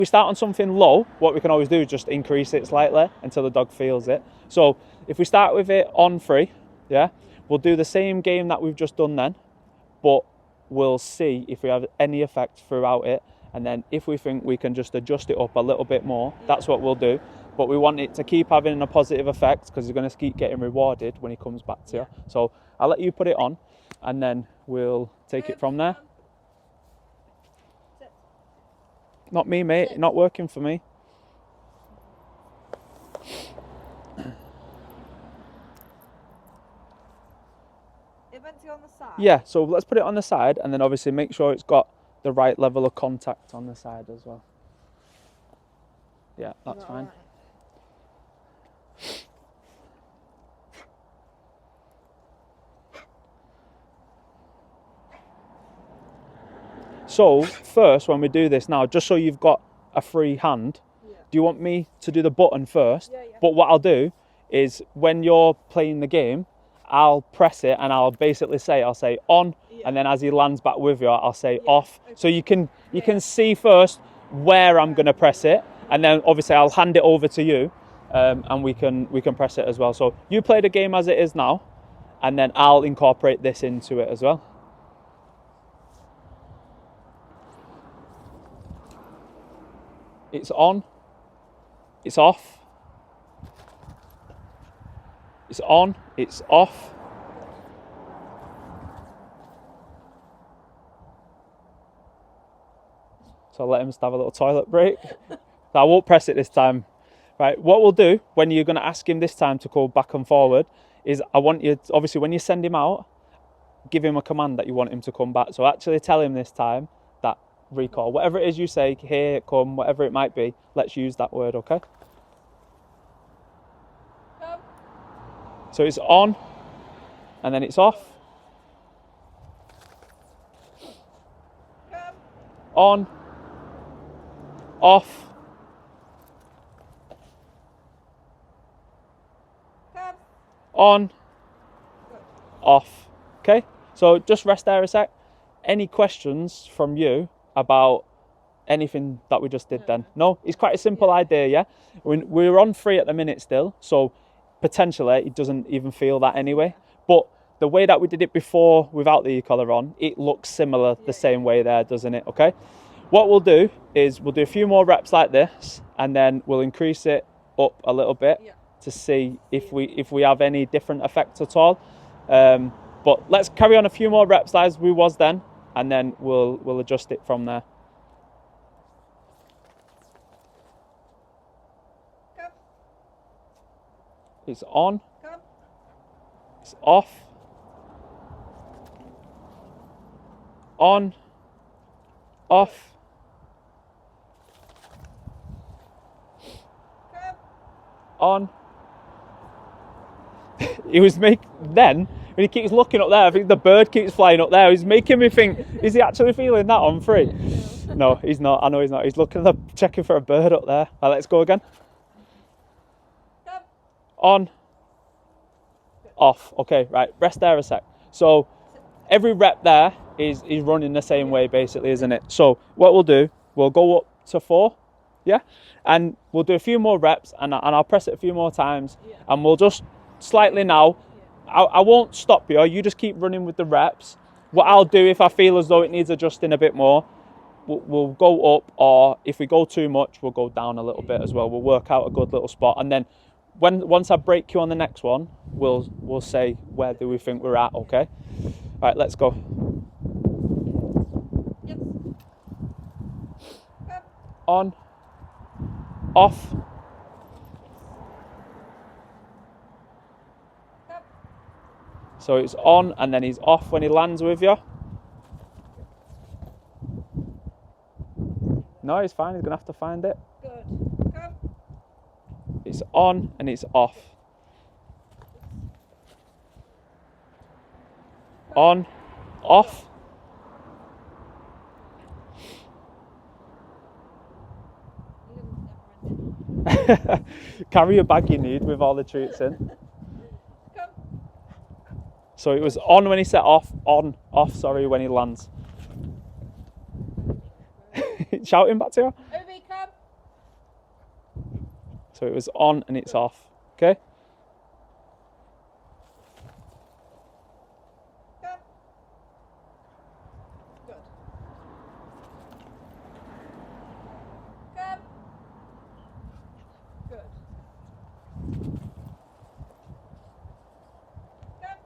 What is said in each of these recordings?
we start on something low, what we can always do is just increase it slightly until the dog feels it. So if we start with it on 3, yeah, we'll do the same game that we've just done then, but we'll see if we have any effect throughout it. And then if we think we can just adjust it up a little bit more, that's what we'll do. But we want it to keep having a positive effect because he's going to keep getting rewarded when he comes back to you. So I'll let you put it on and then we'll take it from there. Not me, mate. Not working for me. It meant to go on the side? Yeah, so let's put it on the side and then obviously make sure it's got the right level of contact on the side as well. Yeah, that's fine. Right. So first, when we do this now, just so you've got a free hand, do you want me to do the button first? Yeah. But what I'll do is when you're playing the game, I'll press it and I'll basically say, I'll say on, and then as he lands back with you, I'll say off. Okay. So you can see first where I'm going to press it, and then obviously I'll hand it over to you, and we can press it as well. So you play the game as it is now, and then I'll incorporate this into it as well. It's on, it's off, it's on, it's off. So I'll let him just have a little toilet break. So I won't press it this time. Right, what we'll do when you're going to ask him this time to go back and forward is I want you, to, obviously when you send him out, give him a command that you want him to come back. So actually tell him this time that recall, whatever it is you say, here, come, whatever it might be, let's use that word, okay? Come. So it's on, and then it's off. Come. On, off. Come. On, Good. off. Okay, so just rest there a sec. Any questions from you about anything that we just did then? No, it's quite a simple idea, yeah? We're on 3 at the minute still, so potentially it doesn't even feel that anyway. But the way that we did it before without the e-collar on, it looks similar the same way there, doesn't it? Okay, what we'll do is we'll do a few more reps like this, and then we'll increase it up a little bit to see if we have any different effects at all. But let's carry on a few more reps as we was then, and then we'll adjust it from there. Come. It's on. Come. It's off. On. Off. Come. On. He was then when he keeps looking up there, I think the bird keeps flying up there. He's making me think, is he actually feeling that on 3? No, he's not. I know he's not. He's looking at checking for a bird up there. Right, let's go again. Come. On. Off. Okay, right. Rest there a sec. So every rep there is running the same way basically, isn't it? So what we'll do, we'll go up to 4, yeah? And we'll do a few more reps and I'll press it a few more times and we'll just slightly now, I won't stop you. You just keep running with the reps. What I'll do if I feel as though it needs adjusting a bit more, we'll go up, or if we go too much, we'll go down a little bit as well. We'll work out a good little spot, and then once I break you on the next one, we'll say where do we think we're at. Okay. All right, let's go. Yes. Come. On. Off. Come. So it's on and then he's off when he lands with you. No, he's fine. He's going to have to find it. Good. Come. It's on and it's off. On. Off. Carry a bag you need with all the treats in. Come. So it was on when he set off, on, off, sorry, when he lands. Shouting back to you. Obi, come. So it was on and it's off. Okay? Come. Good. Come. Good. Come.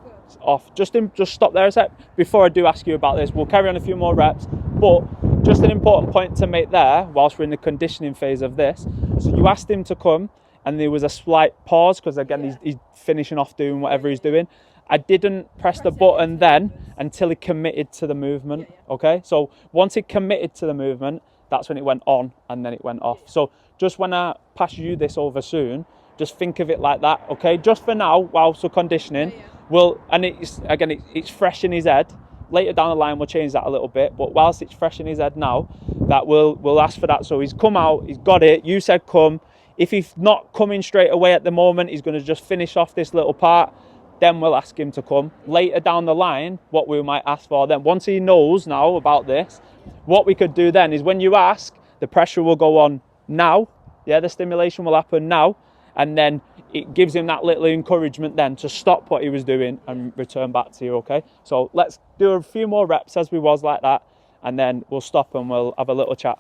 Good. It's off. Just stop there a sec. Before I do ask you about this, we'll carry on a few more reps. But just an important point to make there, whilst we're in the conditioning phase of this. So you asked him to come, and there was a slight pause because again he's finishing off doing whatever he's doing. I didn't press the button then until he committed to the movement. Okay, so once he committed to the movement, that's when it went on and then it went off. So just when I pass you this over soon, just think of it like that. Okay, just for now, whilst we're conditioning, and it's fresh in his head. Later down the line, we'll change that a little bit. But whilst it's fresh in his head now, that we'll ask for that. So he's come out, he's got it. You said come. If he's not coming straight away at the moment, he's going to just finish off this little part. Then we'll ask him to come. Later down the line, what we might ask for then, once he knows now about this, what we could do then is when you ask, the pressure will go on now. Yeah, the stimulation will happen now. And then it gives him that little encouragement then to stop what he was doing and return back to you, okay? So let's do a few more reps as we was like that, and then we'll stop and we'll have a little chat.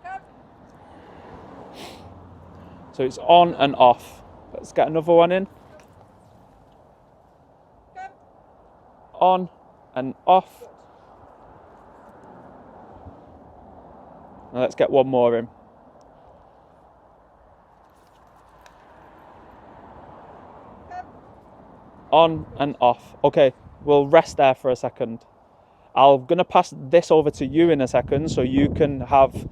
Come. So it's on and off. Let's get another one in. Come. On and off. Now let's get one more in. On and off. Okay, we'll rest there for a second. I'm going to pass this over to you in a second so you can have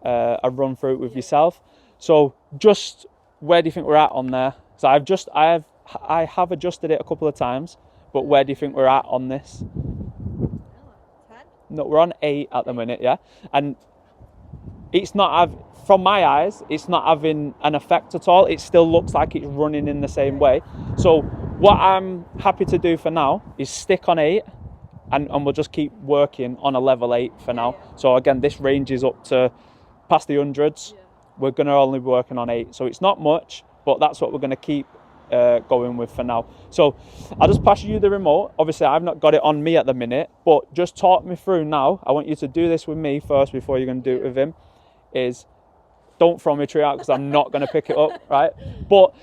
a run through it with yourself. So just where do you think we're at on there? So I have adjusted it a couple of times, but where do you think we're at on this? 10. No, we're on 8 at the minute, yeah? And it's not, from my eyes, it's not having an effect at all. It still looks like it's running in the same way. So what I'm happy to do for now is stick on 8 and we'll just keep working on a level 8 for now. So again, this ranges up to past the hundreds. We're going to only be working on 8. So it's not much, but that's what we're going to keep going with for now. So I'll just pass you the remote. Obviously, I've not got it on me at the minute, but just talk me through now. I want you to do this with me first before you're going to do it with him. Is don't throw my treat out because I'm not going to pick it up, right? But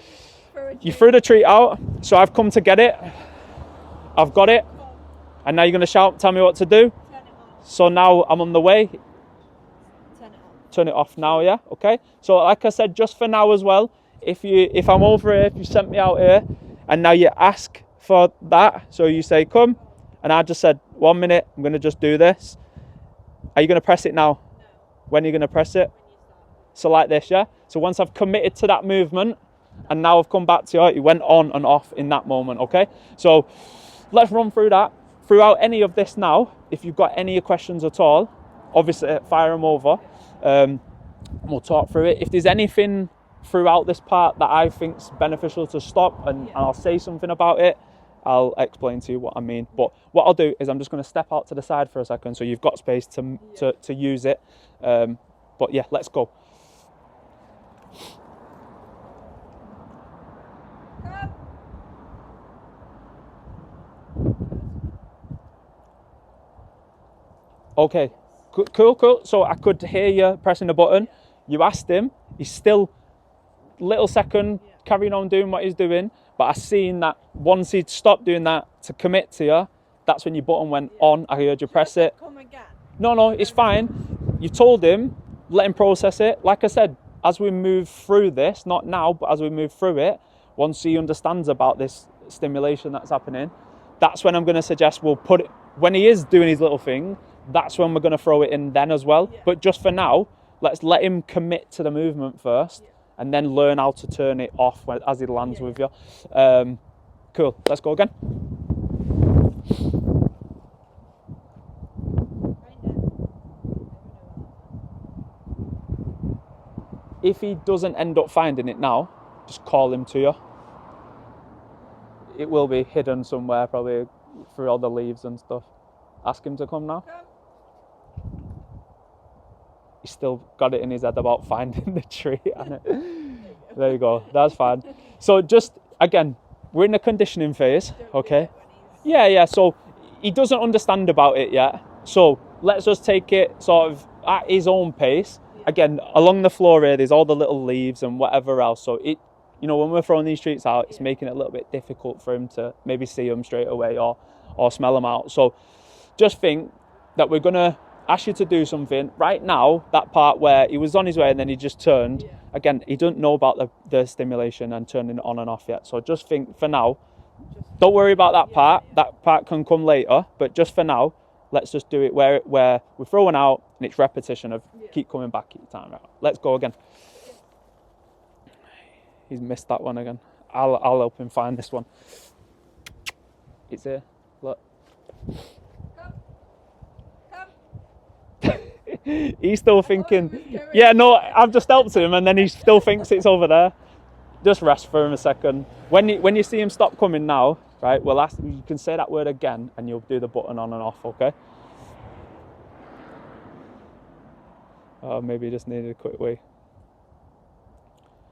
you threw the treat out, so I've come to get it. I've got it. And now you're going to shout, tell me what to do. Turn it on. So now I'm on the way. Turn it on. Turn it off now, yeah? Okay. So like I said, just for now as well, if I'm over here, if you sent me out here, and now you ask for that, so you say, come, and I just said, 1 minute, I'm going to just do this. Are you going to press it now? No. When are you going to press it? When you start. So like this, yeah? So once I've committed to that movement, and now I've come back to it, it went on and off in that moment, okay? So let's run through that. Throughout any of this now, if you've got any questions at all, obviously fire them over. We'll talk through it. If there's anything throughout this part that I think's beneficial to stop and I'll say something about it, I'll explain to you what I mean. But what I'll do is I'm just going to step out to the side for a second so you've got space to use it. But yeah, let's go. Come. Okay, cool. So I could hear you pressing the button. You asked him. He's still little second carrying on doing what he's doing. But I seen that once he'd stopped doing that to commit to you, that's when your button went on. I heard you press it. Come again. No, it's fine. You told him, let him process it. Like I said, as we move through this, not now, but as we move through it, once he understands about this stimulation that's happening, that's when I'm going to suggest we'll put it, when he is doing his little thing, that's when we're going to throw it in then as well. Yeah. But just for now, let's let him commit to the movement first and then learn how to turn it off as he lands with you. Cool, let's go again. If he doesn't end up finding it now, just call him to you. It will be hidden somewhere, probably through all the leaves and stuff. Ask him to come now. Come. he's still got it in his head about finding the tree. There you go. That's fine. So just, again, we're in the conditioning phase, okay? Yeah. So he doesn't understand about it yet. So let's just take it sort of at his own pace. Again, along the floor here, there's all the little leaves and whatever else. So it, when we're throwing these treats out, it's making it a little bit difficult for him to maybe see them straight away or smell them out. So just think that we're going to ask you to do something. Right now, that part where he was on his way and then he just turned, again, he doesn't know about the stimulation and turning it on and off yet. So just think for now, don't worry about that part. That part can come later. But just for now, let's just do it where we're throwing out and it's repetition of keep coming back, keep time out. Let's go again. He's missed that one again. I'll help him find this one. It's here. Look. Come. He's still thinking, yeah, no, I've just helped him, and then he still thinks it's over there. Just rest for him a second. When you see him stop coming now, right, you can say that word again, and you'll do the button on and off, okay? Oh, maybe he just needed a quick wee.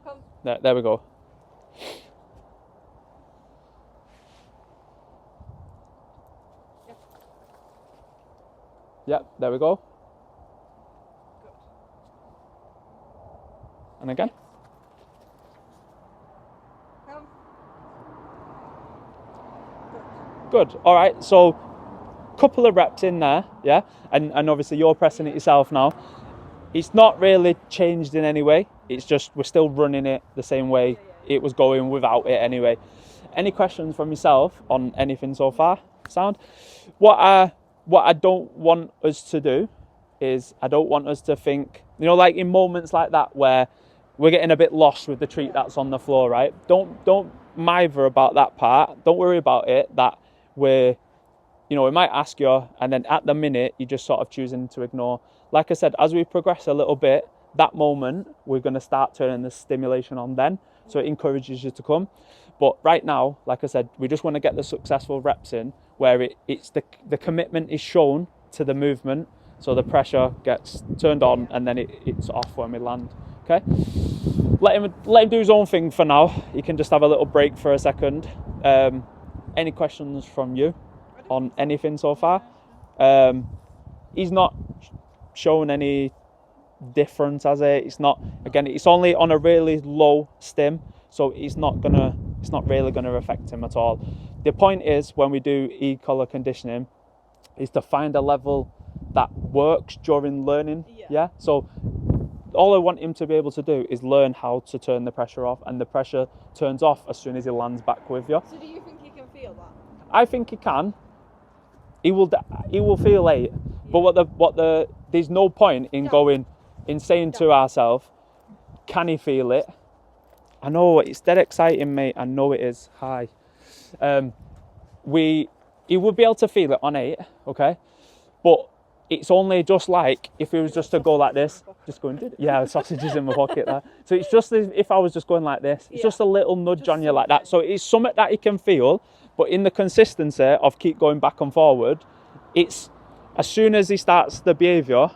Come. There we go. Yep, there we go. And again. Come. Good. All right. So, couple of reps in there, yeah. And obviously you're pressing it yourself now. It's not really changed in any way. It's just we're still running it the same way it was going without it anyway. Any questions from yourself on anything so far? Sound? What I don't want us to do is I don't want us to think, like in moments like that where we're getting a bit lost with the treat that's on the floor, right? Don't mither about that part. Don't worry about it. That we might ask you, and then at the minute you're just sort of choosing to ignore. Like I said, as we progress a little bit, that moment we're going to start turning the stimulation on then, so it encourages you to come. But right now, like I said, we just want to get the successful reps in where it's the commitment is shown to the movement, so the pressure gets turned on and then it's off when we land. Okay, let him do his own thing for now. He can just have a little break for a second. Any questions from you on anything so far? He's not shown any difference, has it? It's not. Again, it's only on a really low stim, so it's not really gonna affect him at all. The point is, when we do e-collar conditioning, is to find a level that works during learning. Yeah. So all I want him to be able to do is learn how to turn the pressure off, and the pressure turns off as soon as he lands back with you. So do you think he can feel that? I think he can. He will feel it, but there's no point in saying to ourselves, can he feel it? I know it's dead exciting, mate. I know it is. Hi. He would be able to feel it on 8, okay? But it's only just like if he was just to go like this, just going, the sausages in my pocket there. So it's just as if I was just going like this. It's just a little nudge on you like that. So it's something that he can feel, but in the consistency of keep going back and forward, it's as soon as he starts the behaviour,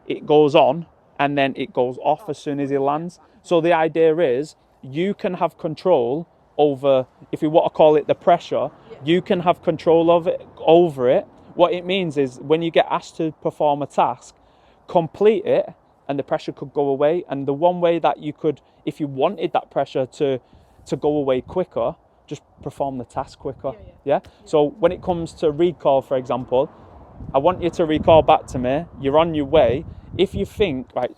it goes on and then it goes off as soon as he lands. So the idea is you can have control over, if you want to call it the pressure, you can have control over it. What it means is when you get asked to perform a task, complete it and the pressure could go away. And the one way that you could, if you wanted that pressure to go away quicker, just perform the task quicker. Yeah? So when it comes to recall, for example, I want you to recall back to me, you're on your way. If you think, right,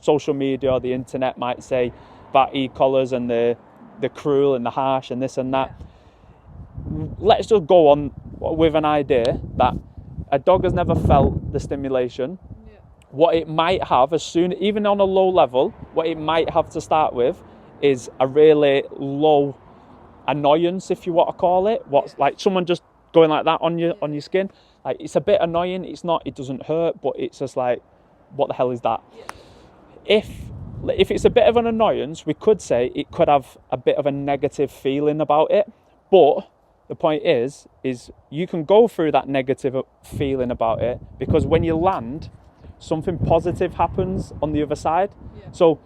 social media or the internet might say about e-collars and the cruel and the harsh and this and that. Let's just go on with an idea that a dog has never felt the stimulation. What it might have, even on a low level, what it might have to start with is a really low annoyance, if you want to call it. What's like someone just going like that on your skin. Like it's a bit annoying. It doesn't hurt, but it's just like, what the hell is that? If it's a bit of an annoyance, we could say it could have a bit of a negative feeling about it. But the point is you can go through that negative feeling about it, because when you land, something positive happens on the other side. Yeah. So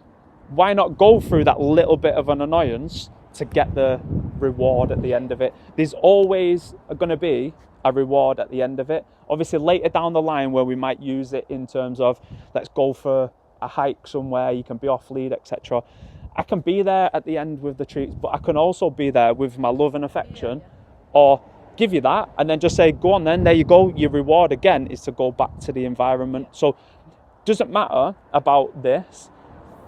why not go through that little bit of an annoyance to get the reward at the end of it? There's always going to be a reward at the end of it. Obviously later down the line where we might use it in terms of, let's go for a hike somewhere, you can be off lead, etc. I can be there at the end with the treats, but I can also be there with my love and affection, or give you that and then just say, go on then, there you go. Your reward again is to go back to the environment. So doesn't matter about this.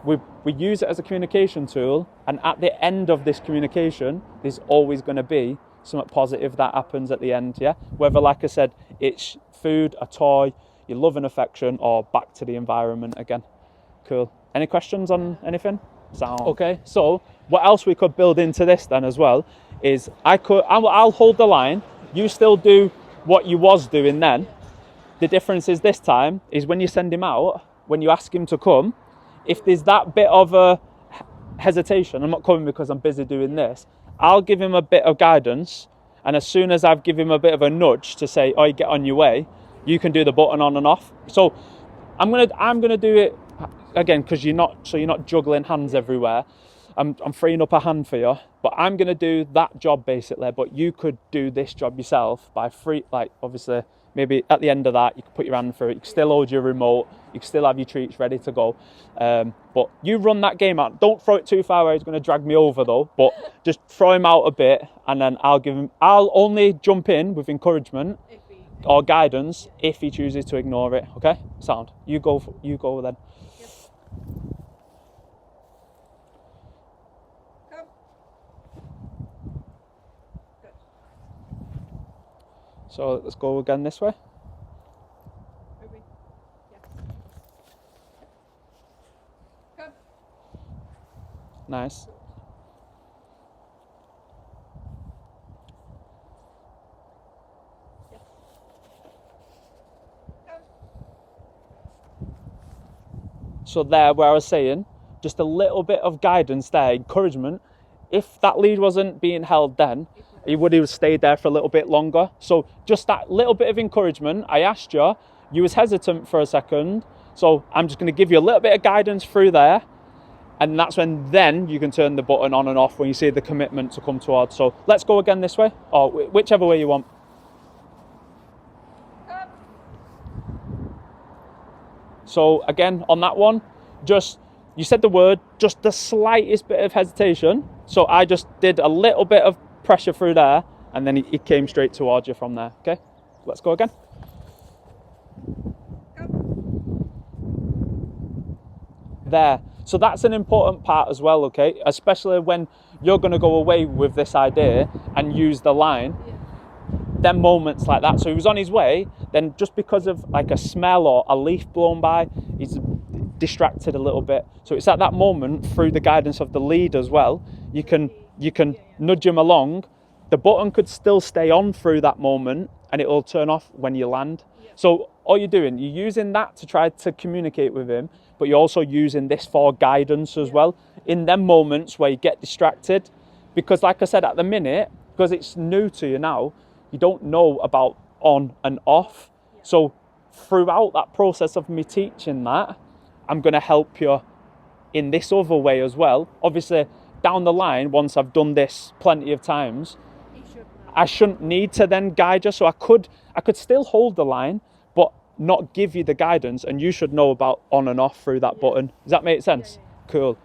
We use it as a communication tool, and at the end of this communication, there's always going to be something positive that happens at the end, yeah? Whether, like I said, it's food, a toy, your love and affection, or back to the environment again. Cool. Any questions on anything? Sound. Okay, so what else we could build into this then as well is I'll hold the line, you still do what you was doing then. The difference is this time is when you send him out, when you ask him to come, if there's that bit of a hesitation, I'm not coming because I'm busy doing this, I'll give him a bit of guidance, and as soon as I've given him a bit of a nudge to say, oh, get on your way, you can do the button on and off. So I'm gonna do it again because you're not juggling hands everywhere. I'm freeing up a hand for you, but I'm gonna do that job basically. But you could do this job yourself by obviously maybe at the end of that you can put your hand through it. You can still hold your remote. You can still have your treats ready to go. But you run that game out. Don't throw it too far where he's going to drag me over though. But just throw him out a bit, and then I'll only jump in with encouragement or guidance if he chooses to ignore it. Okay, sound. You go then. Yep. Come. Good. So let's go again this way. Moving. Yeah. Come. Nice. Yes. Come. So there, where I was saying, just a little bit of guidance there, encouragement. If that lead wasn't being held then, he would have stayed there for a little bit longer. So just that little bit of encouragement. I asked you, you was hesitant for a second. So I'm just going to give you a little bit of guidance through there. And that's when then you can turn the button on and off when you see the commitment to come towards. So let's go again this way, or whichever way you want. Come. So again, on that one, you said the word, just the slightest bit of hesitation. So I just did a little bit of pressure through there, and then he came straight towards you from there. Okay, let's go again. Come. There. So that's an important part as well, okay? Especially when you're going to go away with this idea and use the line. Yeah. Then moments like that. So he was on his way, then just because of like a smell or a leaf blown by, he's distracted a little bit. So it's at that moment, through the guidance of the lead as well, you can nudge him along. The button could still stay on through that moment, and it will turn off when you land. Yeah. So all you're doing, you're using that to try to communicate with him, but you're also using this for guidance as well in them moments where you get distracted. Because like I said, at the minute, because it's new to you now, you don't know about on and off. Yeah. So throughout that process of me teaching that, I'm going to help you in this other way as well. Obviously, down the line, once I've done this plenty of times, I shouldn't need to then guide you. So I could still hold the line, but not give you the guidance, and you should know about on and off through that button. Does that make sense? Yeah. Cool.